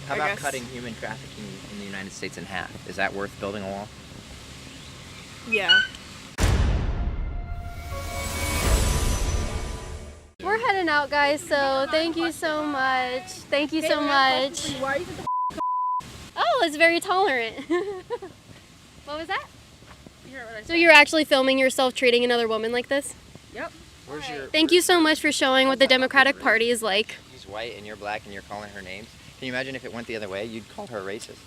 How about cutting human trafficking in the United States in half? Is that worth building a wall? Yeah. We're heading out, guys, so thank you so much. Thank you so much. Oh, it's very tolerant. What was that? So you're actually filming yourself treating another woman like this? Yep. Thank you so much for showing what the Democratic Party is like. She's white and you're black and you're calling her names. Can you imagine if it went the other way? You'd call her a racist.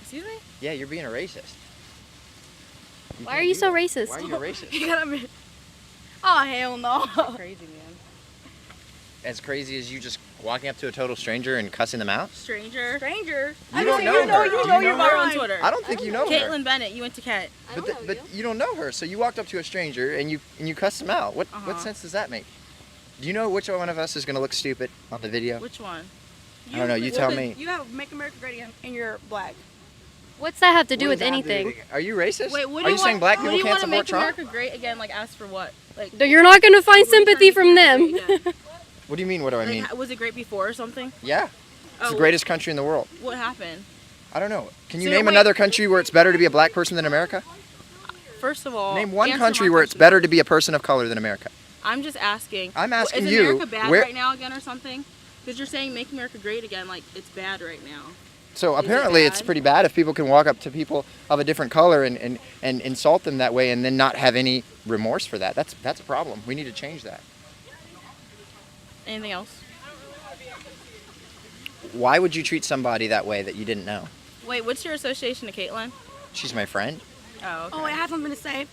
Excuse me? Yeah, you're being a racist. Why are you so racist? Why are you a racist? You gotta be. Oh hell no. Crazy man. As crazy as you just walking up to a total stranger and cussing them out? Stranger. You don't know her. You Do know you your know mom her? on Twitter. I don't think you know her. Caitlin Bennett, you went to Kent. But you don't know her, so you walked up to a stranger and you cussed them out. What sense does that make? Do you know which one of us is going to look stupid on the video? Which one? I don't know. You tell me. You have Make America Great Again and you're black. What's that have to do What with does that have to do anything? with- Are you racist? Wait, what Are do you saying black what do people you can't want to support make Trump? America great again? Like, ask for what? Like, You're not going to find what are you sympathy from trying to them. make it great again? What do you mean? What do I mean? Like, was it great before or something? Yeah. It's Oh, the greatest country in the world. What happened? I don't know. Can you So name wait- another country where it's better to be a black person than America? First of all, Name one answer country my where it's question. better to be a person of color than America. I'm just asking. I'm asking is you, America bad where- right now again or something? Because you're saying Make America Great Again, like it's bad right now. So Is it apparently it's bad? pretty bad if people can walk up to people of a different color and insult them that way and then not have any remorse for that. That's a problem. We need to change that. Anything else? Why would you treat somebody that way that you didn't know? Wait, what's your association to Caitlin? She's my friend. Oh, okay. Oh, I have something to say.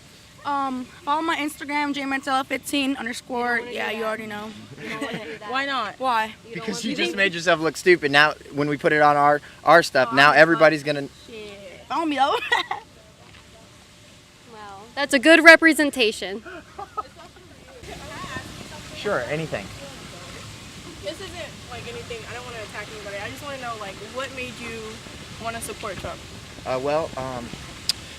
Follow my Instagram, jmantella15_. Yeah, you already know. Why not? Why? Because you just made yourself look stupid. Now when we put it on our stuff, now everybody's gonna. Follow me though. Well, that's a good representation. Sure, anything. This isn't like anything. I don't want to attack anybody. I just want to know like what made you want to support Trump?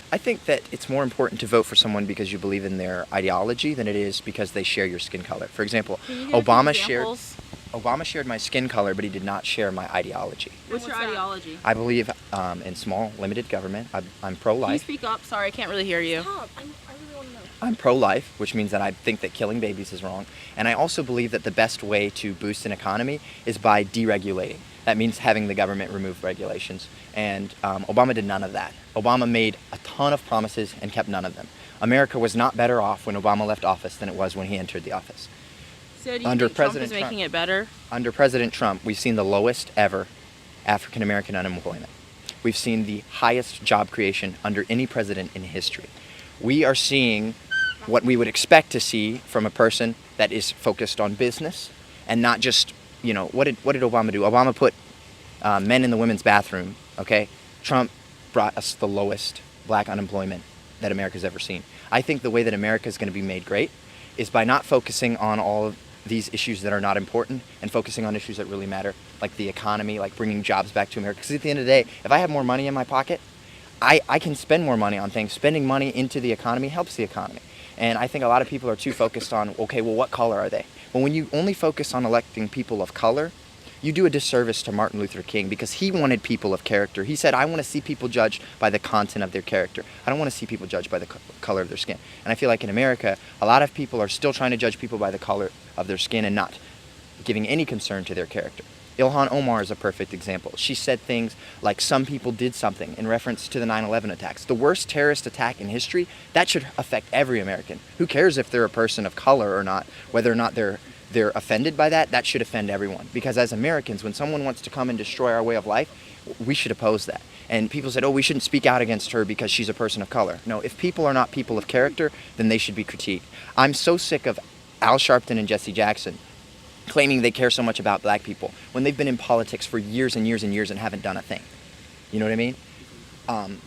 I think that it's more important to vote for someone because you believe in their ideology than it is because they share your skin color. For example, Obama shared my skin color, but he did not share my ideology. What's your ideology? I believe in small, limited government. I'm Can you pro-life. speak up? Sorry, I can't really hear you. I'm pro-life, which means that I think that killing babies is wrong. And I also believe that the best way to boost an economy is by deregulating. That means having the government remove regulations. And Obama did none of that. Obama made a ton of promises and kept none of them. America was not better off when Obama left office than it was when he entered the office. So do you Under think Trump President is making Trump. it better? Under President Trump, we've seen the lowest ever African American unemployment. We've seen the highest job creation under any president in history. We are seeing what we would expect to see from a person that is focused on business and not just, you know, what did Obama do? Obama put men in the women's bathroom, okay? Trump brought us the lowest black unemployment that America's ever seen. I think the way that America is going to be made great is by not focusing on all of these issues that are not important and focusing on issues that really matter, like the economy, like bringing jobs back to America. Because at the end of the day, if I have more money in my pocket, I can spend more money on things. Spending money into the economy helps the economy. And I think a lot of people are too focused on, okay, well, what color are they? Well, when you only focus on electing people of color, you do a disservice to Martin Luther King because he wanted people of character. He said, I want to see people judged by the content of their character. I don't want to see people judged by the color of their skin. And I feel like in America, a lot of people are still trying to judge people by the color of their skin and not giving any concern to their character. Ilhan Omar is a perfect example. She said things like some people did something in reference to the 9/11 attacks. The worst terrorist attack in history, that should affect every American. Who cares if they're a person of color or not, whether or not they're offended by that, that should offend everyone. Because as Americans, when someone wants to come and destroy our way of life, we should oppose that. And people said, oh, we shouldn't speak out against her because she's a person of color. No, if people are not people of character, then they should be critiqued. I'm so sick of Al Sharpton and Jesse Jackson claiming they care so much about black people when they've been in politics for years and years and years and haven't done a thing. You know what I mean?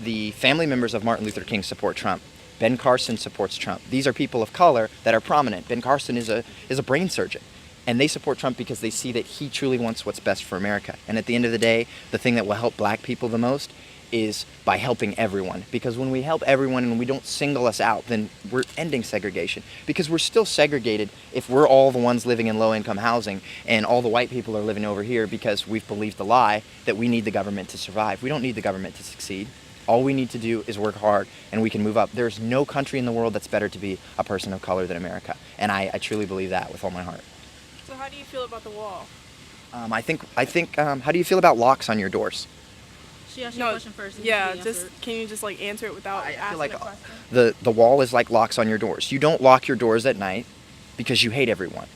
The family members of Martin Luther King support Trump. Ben Carson supports Trump. These are people of color that are prominent. Ben Carson is a brain surgeon. And they support Trump because they see that he truly wants what's best for America. And at the end of the day, the thing that will help black people the most is by helping everyone. Because when we help everyone and we don't single us out, then we're ending segregation. Because we're still segregated if we're all the ones living in low-income housing and all the white people are living over here because we've believed the lie that we need the government to survive. We don't need the government to succeed. All we need to do is work hard and we can move up. There's no country in the world that's better to be a person of color than America. And I truly believe that with all my heart. So how do you feel about the wall? I think. How do you feel about locks on your doors? She asked you a question first. And Yeah, you just answer it. can you just like answer it without I feel asking like a question? the wall is like locks on your doors. You don't lock your doors at night because you hate everyone.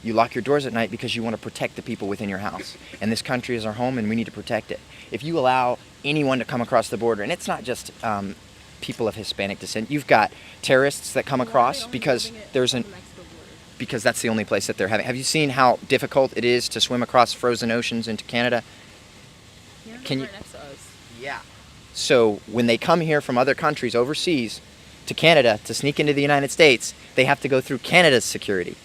You lock your doors at night because you want to protect the people within your house. And this country is our home, and we need to protect it. If you allow anyone to come across the border, and it's not just people of Hispanic descent, you've got terrorists that come across because because that's the only place that they're having. Have you seen how difficult it is to swim across frozen oceans into Canada? Can you? Right next to us. Yeah. So when they come here from other countries overseas to Canada to sneak into the United States, they have to go through Canada's security.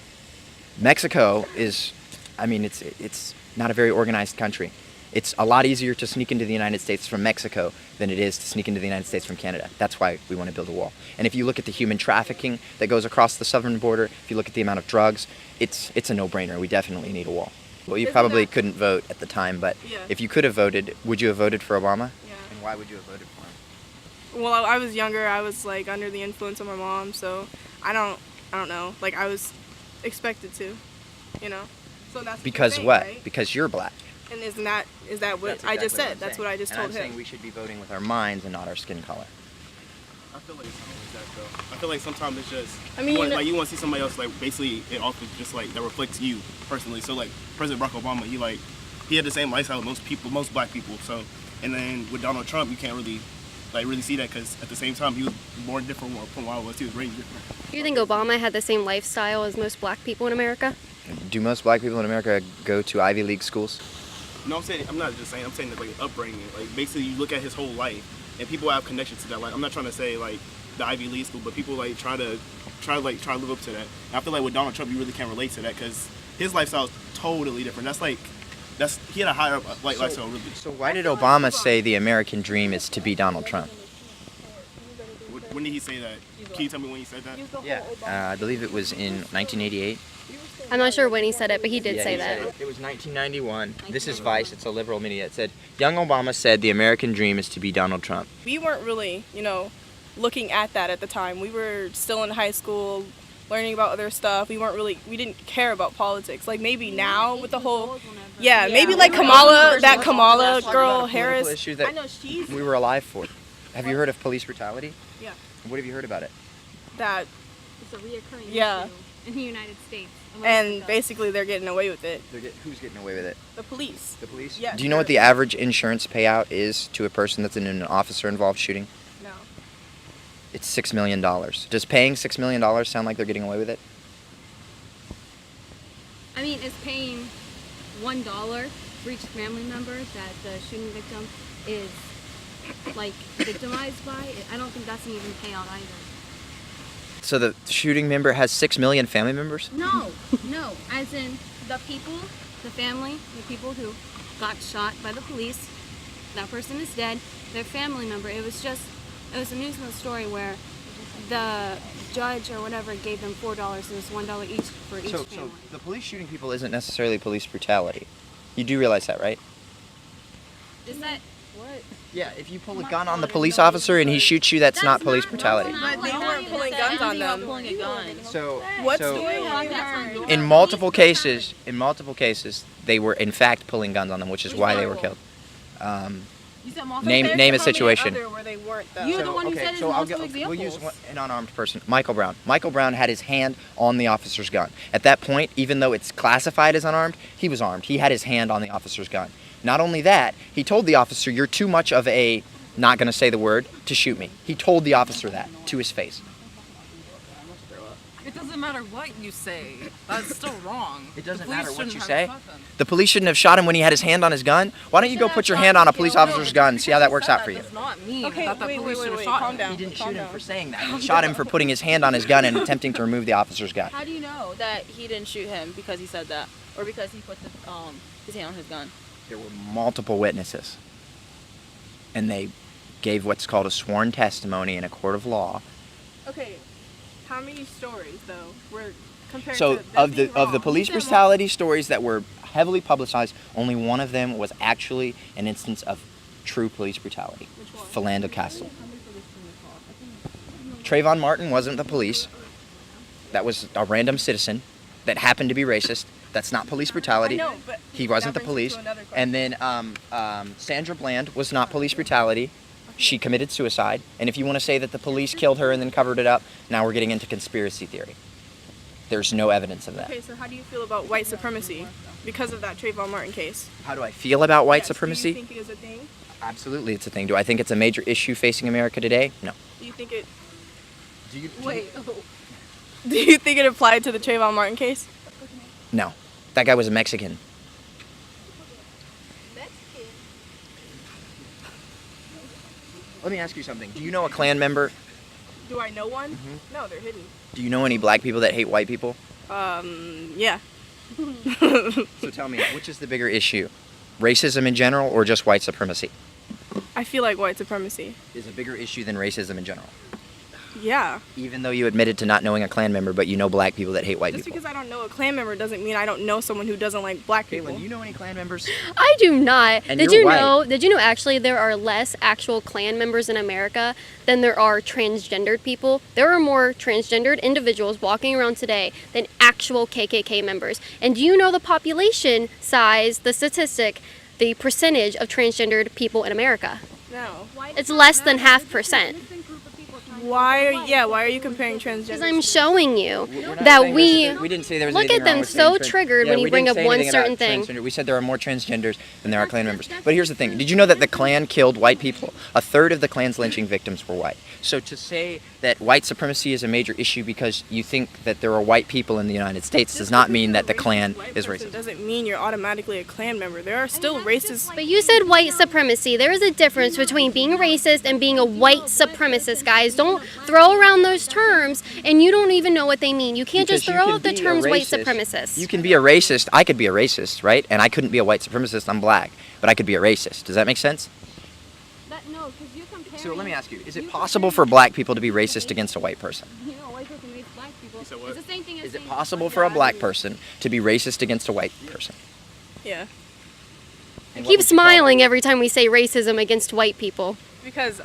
Mexico is, I mean, it's not a very organized country. It's a lot easier to sneak into the United States from Mexico than it is to sneak into the United States from Canada. That's why we want to build a wall. And if you look at the human trafficking that goes across the southern border, if you look at the amount of drugs, it's a no-brainer. We definitely need a wall. Well, you Isn't probably that- couldn't vote at the time, but Yeah. if you could have voted, would you have voted for Obama? Yeah. And why would you have voted for him? Well, I was younger. I was like under the influence of my mom, so I don't know. Like I was expected to, you know. So that's Because the thing, what? Right? Because you're black. And is that what That's I just exactly said? I'm That's saying. what I just And told I'm him. saying we should be voting with our minds and not our skin color. I feel like it's not always that though. I feel like sometimes it's just I mean, you want to see somebody else like basically it often just like that reflects you personally. So like President Barack Obama, he had the same lifestyle as most black people. So and then with Donald Trump, you can't really see that because at the same time he was born different from what I was. He was raised different. Do you think Obama had the same lifestyle as most black people in America? Do most black people in America go to Ivy League schools? No, I'm saying I'm not just saying. I'm saying that like upbringing. Like basically, you look at his whole life, and people have connections to that. Like I'm not trying to say like the Ivy League school, but people like try to live up to that. And I feel like with Donald Trump, you really can't relate to that because his lifestyle is totally different. He had a higher lifestyle. Really. So why did Obama say the American dream is to be Donald Trump? When did he say that? Can you tell me when he said that? Yeah, I believe it was in 1988. I'm not sure when he said it, but he did say he that. said it was 1991. This is Vice. It's a liberal media. It said, young Obama said the American dream is to be Donald Trump. We weren't really, looking at that at the time. We were still in high school, learning about other stuff. We didn't care about politics. Like maybe now with the whole, maybe like that Kamala girl, Harris. Issue that I know she's we were alive for. Have you heard of police brutality? Yeah. What have you heard about it? that, It's a reoccurring Yeah. issue in the United States. and basically they're getting away with it. Who's getting away with it? The police. The police? Yeah, Do you know what the average insurance payout is to a person that's in an officer-involved shooting? No. It's $6 million. Does paying $6 million sound like they're getting away with it? I mean, is paying $1 for each family member that the shooting victim is like victimized by? I don't think that's an even payout either. So the shooting member has 6 million family members? No, as in the people, the family, the people who got shot by the police, that person is dead, their family member. It was a news story where the judge or whatever gave them $4 and it was $1 each for each So family. the police shooting people isn't necessarily police brutality. You do realize that, right? Is that Yeah, if you pull a gun on the police officer and he shoots you, that's not police brutality. But they weren't pulling guns on them. So, What's so doing that? in multiple cases, they were in fact pulling guns on them, which is why they were killed. Name a situation. Where they weren't though. You're the one who said it in multiple We'll use examples. an unarmed person, Michael Brown. Michael Brown had his hand on the officer's gun. At that point, even though it's classified as unarmed, he was armed. He had his hand on the officer's gun. Not only that, he told the officer, "You're too much of a, not going to say the word, to shoot me." He told the officer that to his face. It doesn't matter what you say. That's still wrong. It doesn't The police matter what shouldn't you have say. shot them. The police shouldn't have shot him when he had his hand on his gun. Why don't you go put your hand on a police officer's gun and see how that works out for you? Does not mean Okay, that the wait, police should have wait, shot calm him. down. He didn't calm shoot him down. for saying that. He shot him for putting his hand on his gun and attempting to remove the officer's gun. How do you know that he didn't shoot him because he said that, or because he put his hand on his gun? There were multiple witnesses. and they gave what's called a sworn testimony in a court of law. Okay, how many stories though were compared So to of the being wrong? police You said brutality stories that were heavily publicized, only one of them was actually an instance of true police brutality. Which one? Philando Castle. Trayvon Martin wasn't the police. That was a random citizen that happened to be racist. That's not police brutality. I know, but He wasn't the that brings police. me to another question. And then Sandra Bland was not police brutality. She committed suicide. And if you want to say that the police killed her and then covered it up, now we're getting into conspiracy theory. There's no evidence of that. Okay, so how do you feel about white supremacy because of that Trayvon Martin case? How do I feel about white Yes, supremacy? Do you think it is a thing? Absolutely, it's a thing. Do I think it's a major issue facing America today? No. Do you think it? Wait. Do you think it applied to the Trayvon Martin case? No. That guy was a Mexican. Let me ask you something. Do you know a Klan member? Do I know one? Mm-hmm. No, they're hidden. Do you know any black people that hate white people? Yeah. So tell me, which is the bigger issue? Racism in general or just white supremacy? I feel like white supremacy. Is a bigger issue than racism in general. Yeah. Even though you admitted to not knowing a Klan member, but you know black people that hate white Just people. because I don't know a Klan member doesn't mean I don't know someone who doesn't like black people. Caitlin, do you know any Klan members? I do not. And Did you're you white. know? Did you know actually there are less actual Klan members in America than there are transgendered people? There are more transgendered individuals walking around today than actual KKK members. And do you know the population size, the statistic, the percentage of transgendered people in America? No. It's less than 0.5%. Why are you comparing transgender? Because I'm showing you We're not that saying we we didn't say there was look anything at them wrong with so saying triggered when you we bring didn't up say one anything about certain thing. transgender. We said there are more transgenders than there are Klan members. But here's the thing. Did you know that the Klan killed white people? A third of the Klan's lynching victims were white. So to say that white supremacy is a major issue because you think that there are white people in the United States does not mean that the Klan is racist. Doesn't mean you're automatically a Klan member. There are still racist. But you said white supremacy. There is a difference between being racist and being a white supremacist, guys. Don't throw around those terms and you don't even know what they mean. You can't Because just you throw can out the be a terms white racist. supremacist. You can be a racist. I could be a racist, right? And I couldn't be a white supremacist. I'm black. But I could be a racist. Does that make sense? No, because you're comparing. So let me ask you, is it possible for black people to be racist against a white person? You know, white person against black people. said what? It's the same thing as Is it saying- possible for a black person to be racist against a white person? Yeah. And what Keep would you call smiling every time we say racism against white people. Because.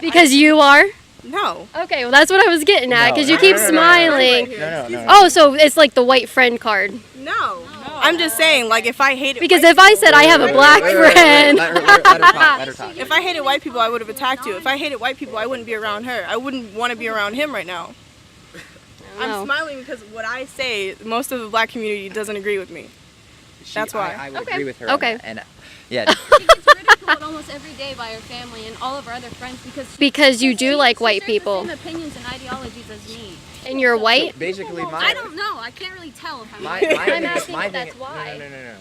Because you are? No. Okay, well that's what I was getting at, because you No, keep no, no, no, smiling. that? No. Oh, so it's like the white friend card. No. I'm just saying, like, if I hated Because white if I said I have a black friend, Let her talk. If I hated white people, I would have attacked you. If I hated white people, I wouldn't be around her. I wouldn't want to be around him right now. I'm No. smiling because what I say, most of the black community doesn't agree with me. That's why. I would Okay. agree with her. Okay. On that. And yeah, She gets ridiculed almost every day by her family and all of her other friends because you do like she white shares people. The same opinions and ideologies as me. And you're white? basically my I don't know. I can't really tell if I'm my, white. my I'm thing- asking my if thing- that's why. No.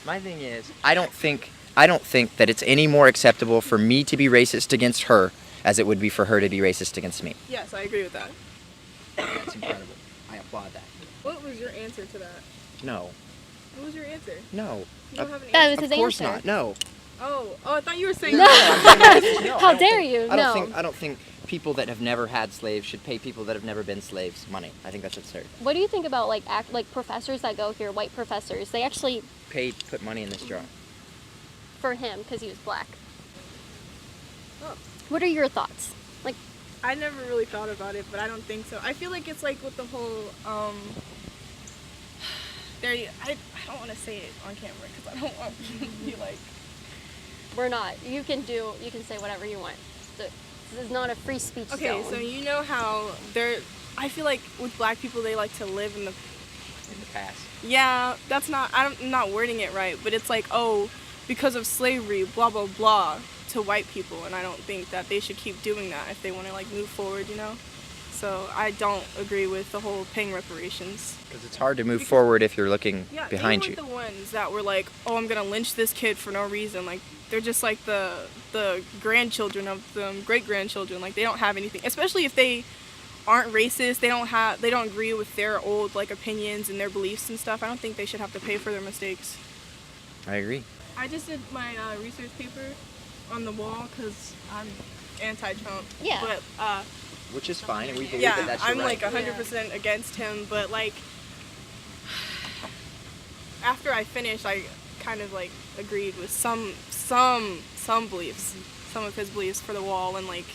My thing is, I don't think that it's any more acceptable for me to be racist against her as it would be for her to be racist against me. Yes, I agree with that. That's incredible. I applaud that. What was your answer to that? No. What was your answer? No. You don't have an That answer? was Of his course answer. not. No. Oh, I thought you were saying No. No, How I don't dare think- you? I don't No. think I don't think people that have never had slaves should pay people that have never been slaves money. I think that's absurd. What do you think about like professors that go here, white professors? They actually, Put money in this jar. for him, because he was black. Oh. What are your thoughts? Like, I never really thought about it, but I don't think so. I feel like it's like with the whole I don't want to say it on camera because I don't want to be like. we're not. You can say whatever you want. This is not a free speech Okay, zone. so you know how I feel like with black people they like to live in the. In the past. Yeah, that's not. I'm not wording it right, but it's like, oh, because of slavery, blah blah blah, to white people, and I don't think that they should keep doing that if they want to like move forward, you know. So I don't agree with the whole paying reparations. Because it's hard to move forward if you're looking Yeah, behind they you. weren't the ones that were like, oh, I'm gonna lynch this kid for no reason. Like they're just like the grandchildren of them, great grandchildren. Like they don't have anything, especially if they aren't racist. They don't agree with their old like opinions and their beliefs and stuff. I don't think they should have to pay for their mistakes. I agree. I just did my research paper on the wall because I'm anti-Trump. Yeah. But Which is fine, and we believe yeah, that that's your I'm right. like 100% against him. But like after I finished, I kind of like agreed with some beliefs, some of his beliefs for the wall, and like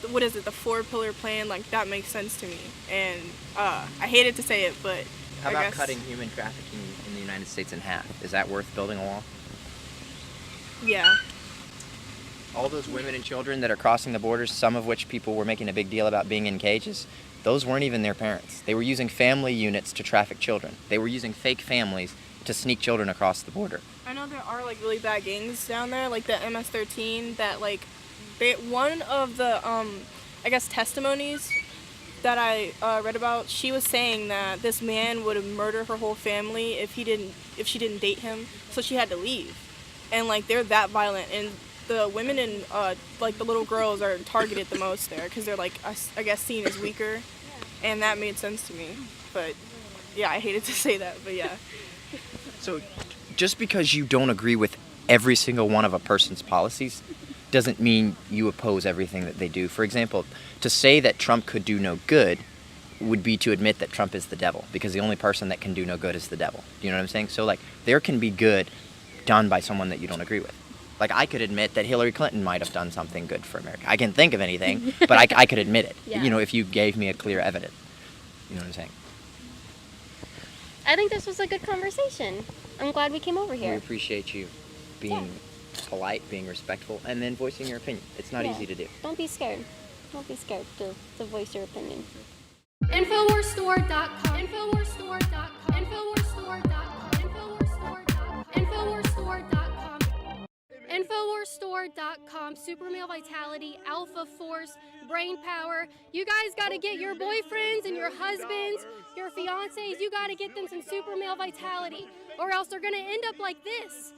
what is it, the 4-pillar plan? Like that makes sense to me, and I hated to say it, but How I about guess, cutting human trafficking in the United States in half? Is that worth building a wall? Yeah. All those women and children that are crossing the borders, some of which people were making a big deal about being in cages, those weren't even their parents. They were using family units to traffic children. They were using fake families to sneak children across the border. I know there are like really bad gangs down there, like the MS-13 that like one of the I guess testimonies that I read about, she was saying that this man would murder her whole family if she didn't date him, so she had to leave. And like they're that violent, and the women and like the little girls are targeted the most there because they're like I guess seen as weaker, and that made sense to me. But yeah, I hated to say that, but yeah. So just because you don't agree with every single one of a person's policies doesn't mean you oppose everything that they do. For example, to say that Trump could do no good would be to admit that Trump is the devil, because the only person that can do no good is the devil. Do you know what I'm saying? So like there can be good done by someone that you don't agree with. Like I could admit that Hillary Clinton might have done something good for America. I can't think of anything, but I could admit it. Yeah. You know, if you gave me a clear evidence. You know what I'm saying? I think this was a good conversation. I'm glad we came over We here. appreciate you being polite, being respectful, and then voicing your opinion. It's not Yeah. easy to do. Don't be scared. Don't be scared to voice your opinion. Infowarsstore.com. Infowarsstore.com. Infowarsstore.com. Infowarsstore.com. Infowarsstore.com. Infowarsstore.com. Super Male Vitality, Alpha Force, Brain Power. You guys got to get your boyfriends and your husbands, your fiancés, you got to get them some Super Male Vitality, or else they're going to end up like this.